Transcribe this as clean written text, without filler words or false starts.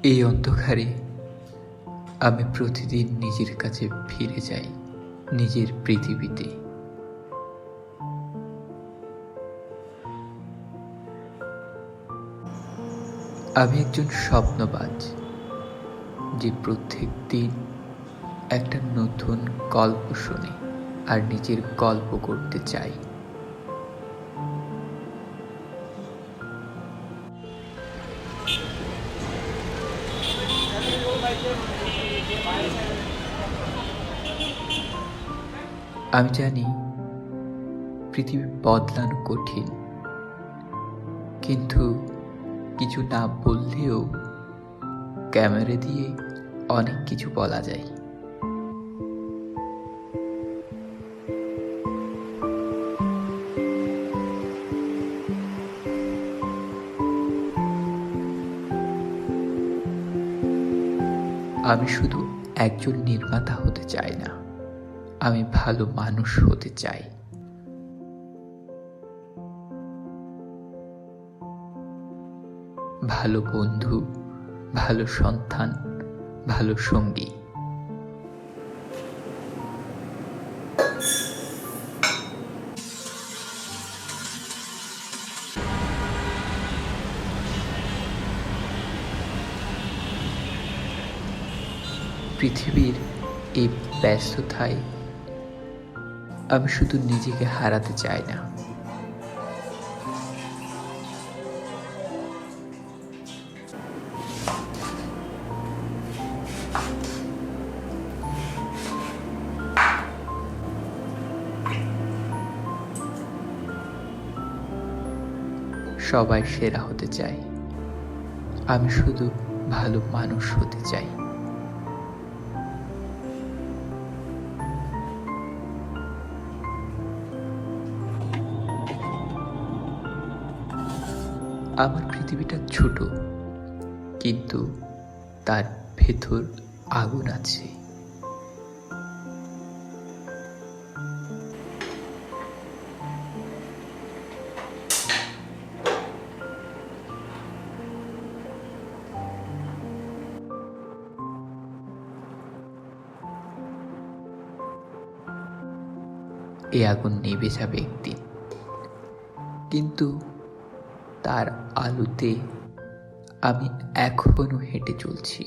এই অন্ধকারে আমি প্রতিদিন নিজের কাছে ফিরে যাই, নিজের পৃথিবীতে। আমি একজন স্বপ্নবাজ, যে প্রত্যেক দিন একটা নতুন গল্প শুনে আর নিজের গল্প করতে চাই। আমি জানি পৃথিবী বদলানো কঠিন, কিন্তু কিছু না বললেও ক্যামেরা দিয়ে অনেক কিছু বলা যায়। আমি শুধু একজন নির্মাতা হতে চাই না, আমি ভালো মানুষ হতে চাই। ভালো বন্ধু, ভালো সন্তান, ভালো সঙ্গী। পৃথিবীর এই ব্যস্ততায় আমি শুধু নিজেকে হারাতে চাই না। সবাই সেরা হতে চাই, আমি শুধু ভালো মানুষ হতে চাই। আমার পৃথিবীটা ছোট, কিন্তু তার ভেতর আগুন আছে। এই আগুন নিভে যাবে একদিন, কিন্তু তার আলোতে আমি এখনো হেঁটে চলছি।